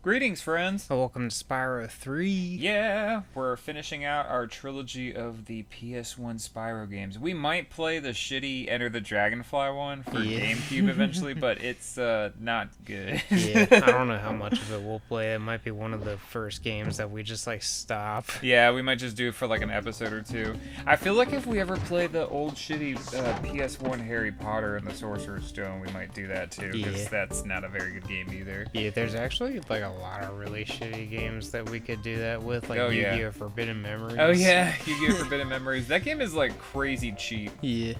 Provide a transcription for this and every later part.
Greetings, friends! Welcome to Spyro 3. Yeah, we're finishing out our trilogy of the PS1 Spyro games. We might play the shitty Enter the Dragonfly one for GameCube eventually, but it's not good. Yeah, I don't know how much of it we'll play. It might be one of the first games that we just, stop. Yeah, we might just do it for, an episode or two. I feel like if we ever play the old shitty PS1 Harry Potter and the Sorcerer's Stone, we might do that too, because that's not a very good game either. Yeah, there's actually, a lot of really shitty games that we could do that with, Yu-Gi-Oh! Forbidden Memories. Oh yeah, Yu-Gi-Oh! Forbidden Memories. That game is, crazy cheap. Yeah.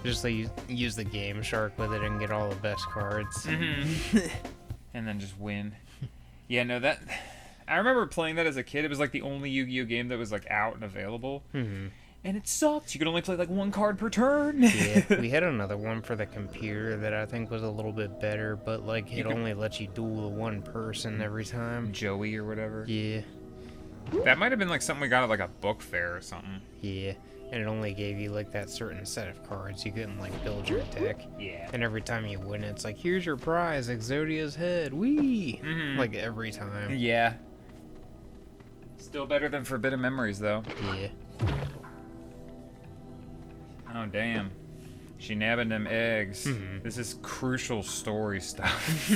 Just, use the Game Shark with it and get all the best cards. Mm-hmm. And then just win. Yeah, no, that... I remember playing that as a kid. It was, the only Yu-Gi-Oh! Game that was, out and available. Mm-hmm. And it sucked. You could only play, one card per turn. Yeah, we had another one for the computer that I think was a little bit better, but, it only lets you duel one person every time. Joey or whatever. Yeah. That might have been, something we got at, a book fair or something. Yeah. And it only gave you, that certain set of cards. You couldn't, build your deck. Yeah. And every time you win, it's here's your prize, Exodia's head. Whee! Mm-hmm. Every time. Yeah. Still better than Forbidden Memories, though. Yeah. Oh, damn. She nabbing them eggs. Mm-hmm. This is crucial story stuff.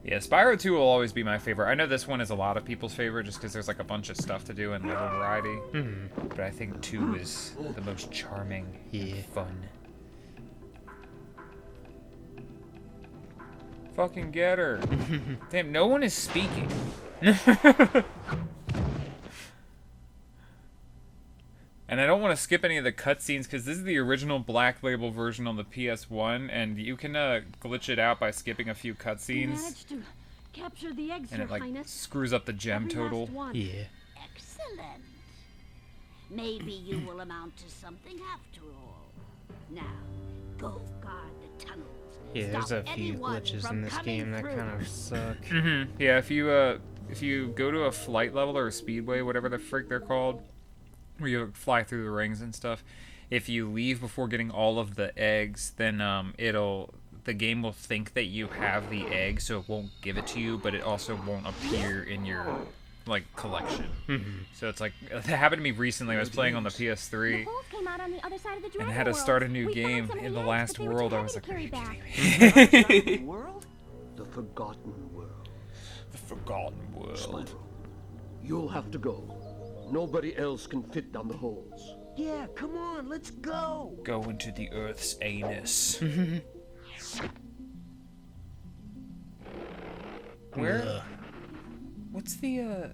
Yeah, Spyro 2 will always be my favorite. I know this one is a lot of people's favorite just because there's a bunch of stuff to do and level variety. Mm-hmm. But I think 2 is the most charming and fun. Fucking get her. Damn, no one is speaking. And I don't want to skip any of the cutscenes because this is the original Black Label version on the PS1, and you can glitch it out by skipping a few cutscenes. Managed to capture the eggs, And Your it Highness. screws up the gem Every total. last one. Yeah. Excellent. Maybe you will amount to something after all. Now, go guard the tunnels. Yeah, there's a Stop few anyone glitches from in this coming game that through. kind of suck. Mm-hmm. Yeah, if you go to a flight level or a speedway, whatever the frick they're called, where you fly through the rings and stuff, if you leave before getting all of the eggs, then the game will think that you have the egg, so it won't give it to you, but it also won't appear in your collection. Mm-hmm. So it's it happened to me recently. I was playing on the PS3 Wolves came out on the other side of the and dragon had to world. start a new We found game some of in the eggs, last but they were world. too I heavy was to like, are carry you back. kidding me? World? The Forgotten World. The Forgotten World. Spyro, you'll have to go. Nobody else can fit down the holes. Yeah, come on, let's go. Go into the Earth's anus. Where? Ugh. What's the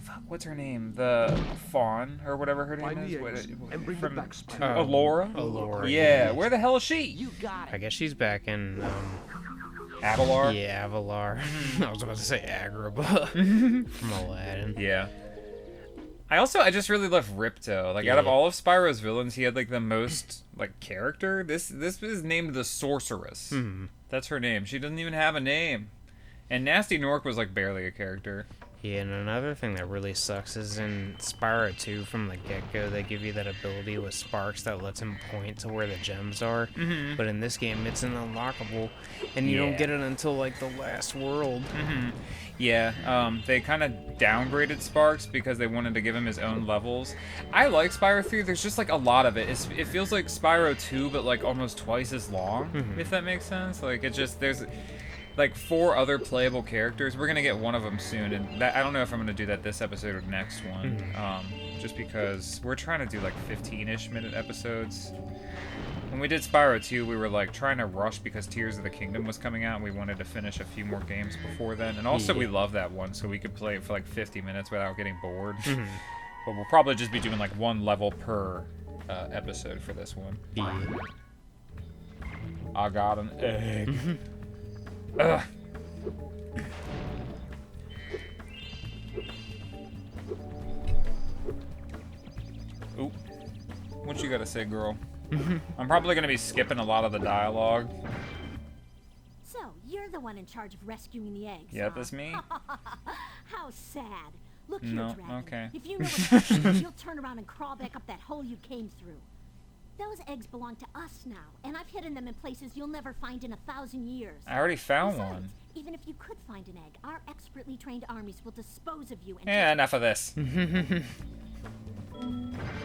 fuck? What's her name? The Fawn or whatever her name Find is. the eggs and bring them back, Spyro. Alora. Alora. Yeah. Where the hell is she? You got I it. guess she's back in, Avalar. yeah, Avalar. I was about to say Agrabah from Aladdin. Yeah. I just really love Ripto. Out of all of Spyro's villains, he had the most character. This is named the Sorceress. Mm-hmm. That's her name. She doesn't even have a name. And Nasty Nork was barely a character. Yeah, and another thing that really sucks is in Spyro 2 from the get-go, they give you that ability with Sparks that lets him point to where the gems are. Mm-hmm. But in this game, it's an unlockable, and you don't get it until, the last world. Mm-hmm. Yeah, they kind of downgraded Sparks because they wanted to give him his own levels. I like Spyro 3. There's just, a lot of it. It feels like Spyro 2, but, almost twice as long, if that makes sense. There's... 4 other playable characters. We're gonna get one of them soon, and I don't know if I'm gonna do that this episode or next one. Just because we're trying to do 15-ish minute episodes. When we did Spyro 2, we were trying to rush because Tears of the Kingdom was coming out, and we wanted to finish a few more games before then. And also, we love that one, so we could play it for 50 minutes without getting bored. But we'll probably just be doing one level per episode for this one. Yeah. I got an egg. Ugh. Oop. What you gotta say, girl? I'm probably gonna be skipping a lot of the dialogue. So, you're the one in charge of rescuing the eggs, Yep, huh? that's me. How sad. Look No, here, Dragon. okay. If you know what that means, you'll turn around and crawl back up that hole you came through. Those eggs belong to us now, and I've hidden them in places you'll never find in 1,000 years. I already found Besides, one. even if you could find an egg, our expertly trained armies will dispose of you and Yeah, enough of this. If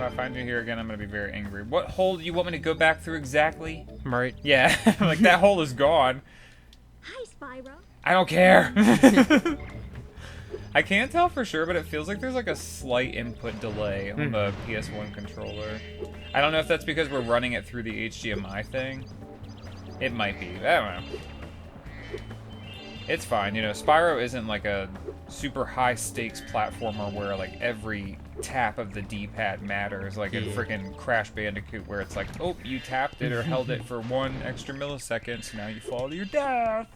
I find you here again, I'm gonna be very angry. What hole do you want me to go back through exactly? Right. Yeah, like that hole is gone. Hi, Spyro. I don't care. I can't tell for sure, but it feels like there's like a slight input delay on the PS1 controller. I don't know if that's because we're running it through the HDMI thing. It might be. I don't know. It's fine, you know, Spyro isn't like a super high stakes platformer where like every tap of the D-pad matters, like in freaking Crash Bandicoot where it's like, oh, you tapped it or held it for 1 extra millisecond, so now you fall to your death.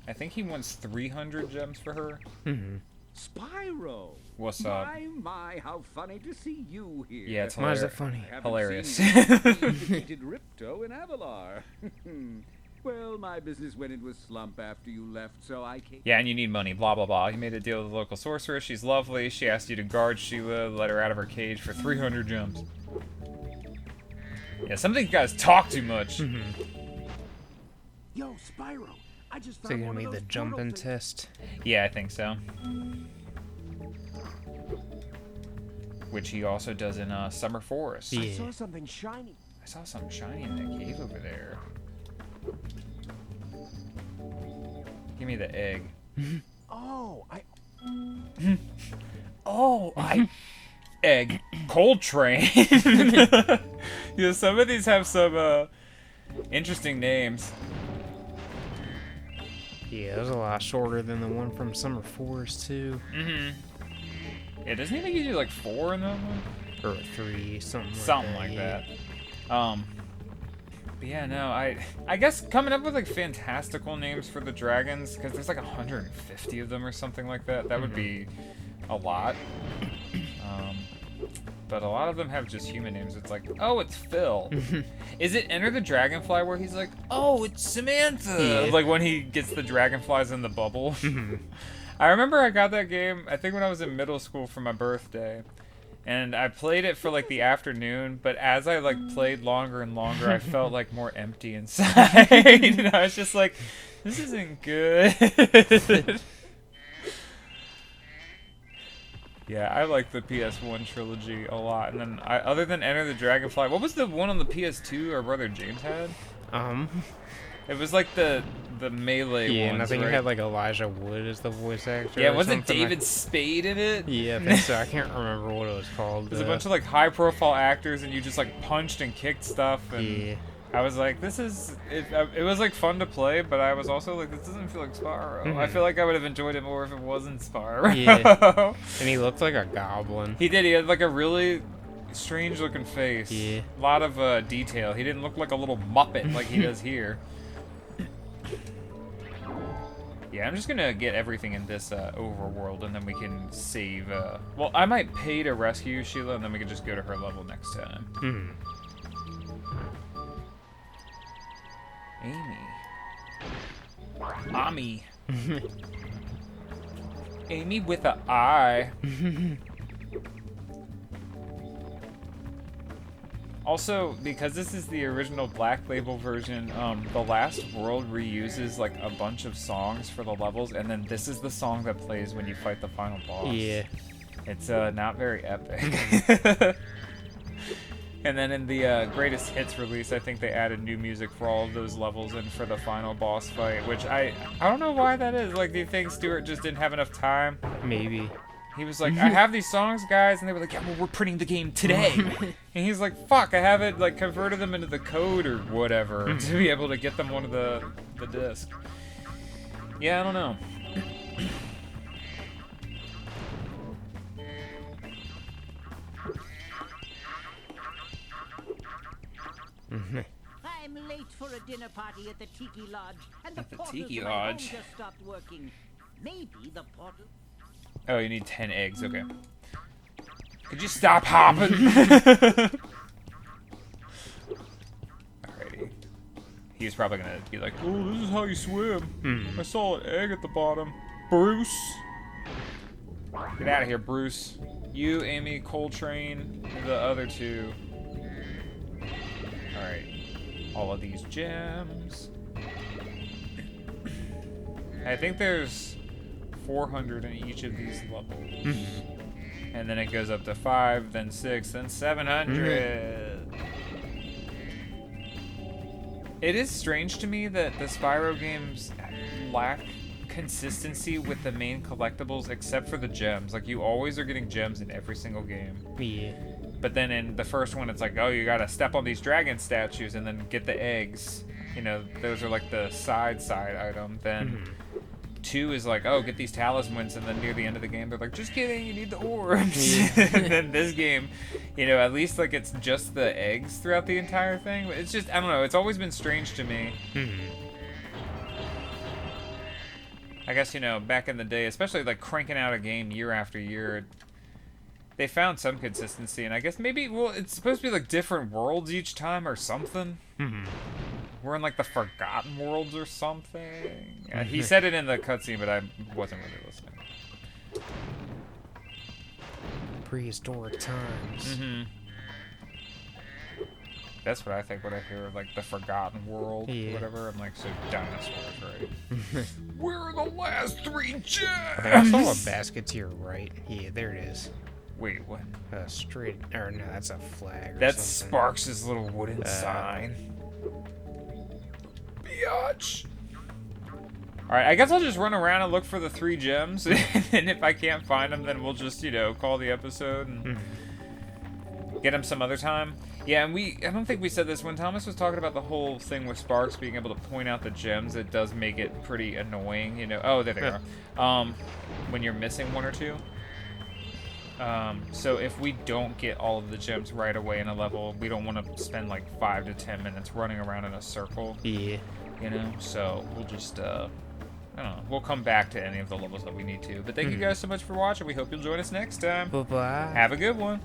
I think he wants 300 gems for her. Spyro! What's up? My, how funny to see you here. Yeah, it's Why is hilarious. it funny? I haven't Hilarious. seen you since you defeated Ripto in Avalar. Well, my business went into a slump after you left, so I came. Yeah, and you need money, blah, blah, blah. You made a deal with the local sorceress. She's lovely. She asked you to guard Sheila, let her out of her cage for 300 gems. Yeah, some of these guys talk too much. Yo, Spyro! I just So found you're one gonna of be those the jumping portal things. test. Yeah, I think so. Which he also does in Summer Forest. Yeah. I saw something shiny. I saw something shiny in that cave over there. Give me the egg. Oh, Oh, egg. Cold train. Yeah, some of these have some interesting names. Yeah, it was a lot shorter than the one from Summer Forest too. Yeah, doesn't he make you do like 4 in that one? Or 3, something Like yeah. that. But yeah, no, I guess coming up with like fantastical names for the dragons, because there's like 150 of them or something like that. That would be a lot. But a lot of them have just human names. It's like, oh, it's Phil. Is it Enter the Dragonfly where he's like, oh, it's Samantha? Yeah. Like when he gets the dragonflies in the bubble. I remember I got that game, I think when I was in middle school for my birthday. And I played it for like the afternoon, but as I like played longer and longer, I felt like more empty inside. And I was just like, this isn't good. Yeah, I like the PS1 trilogy a lot. And then, other than Enter the Dragonfly, what was the one on the PS2 our brother James had? It was like the Melee Yeah, ones, and I think right? it had like Elijah Wood as the voice actor. Yeah, or wasn't something David Spade in it? Yeah, I think so. I can't remember what it was called. There's a bunch of like high-profile actors, and you just like punched and kicked stuff. And Yeah. I was like, this is it was like fun to play, but I was also like, this doesn't feel like Spyro. I feel like I would have enjoyed it more if it wasn't Spyro. Yeah. And he looked like a goblin. He did. He had like a really strange-looking face. Yeah. A lot of detail. He didn't look like a little Muppet like he does here. Yeah, I'm just gonna get everything in this overworld, and then we can save. Well, I might pay to rescue Sheila, and then we can just go to her level next time. Amy. Ami. Amy with a I. Also, because this is the original Black Label version, the last world reuses like a bunch of songs for the levels, and then this is the song that plays when you fight the final boss. Yeah. It's not very epic. And then in the Greatest Hits release, I think they added new music for all of those levels and for the final boss fight, which I don't know why that is. Like, do you think Stuart just didn't have enough time? Maybe. He was like, I have these songs, guys, and they were like, yeah, well, we're printing the game today. And he's like, fuck, I haven't like converted them into the code or whatever to be able to get them onto the disc. Yeah, I don't know. I'm late for a dinner party at the Tiki Lodge, and At the portals Tiki in my home Lodge. just stopped working. Maybe the portal. Oh, you need 10 eggs, okay. Could you stop hopping? Alrighty. He was probably gonna be like, oh, this is how you swim. I saw an egg at the bottom. Bruce. Get out of here, Bruce. You, Amy, Coltrane, the other two. Alright. All of these gems. I think there's 400 in each of these levels. And then it goes up to 5, then 6, then 700. It is strange to me that the Spyro games lack consistency with the main collectibles except for the gems. Like, you always are getting gems in every single game. Yeah. But then in the first one, it's like, oh, you gotta step on these dragon statues and then get the eggs. You know, those are like the side item. Then 2 is like, oh, get these talismans, and then near the end of the game, they're like, just kidding, you need the orbs. And then this game, you know, at least like it's just the eggs throughout the entire thing. It's just, I don't know, it's always been strange to me. I guess, you know, back in the day, especially like cranking out a game year after year, they found some consistency, and I guess maybe, well, it's supposed to be like different worlds each time or something. We're in like the Forgotten Worlds or something. He said it in the cutscene, but I wasn't really listening. Prehistoric times. That's what I think when I hear of like the Forgotten World, Yeah. whatever. I'm like, so dinosaurs, right? Where are the last 3 gems? I saw a basket to your right. Yeah, there it is. Wait, what? Straight, or no, that's a flag. Or That's something. Sparks' little wooden sign. Biatch. Alright, I guess I'll just run around and look for the 3 gems, and if I can't find them, then we'll just, you know, call the episode and get them some other time. Yeah, and I don't think we said this, when Thomas was talking about the whole thing with Sparks being able to point out the gems, it does make it pretty annoying, you know. Oh, there they are. When you're missing 1 or 2. So if we don't get all of the gems right away in a level, we don't want to spend like 5 to 10 minutes running around in a circle. Yeah. You know, so we'll just, I don't know, we'll come back to any of the levels that we need to. But thank you guys so much for watching. We hope you'll join us next time. Bye-bye. Have a good one.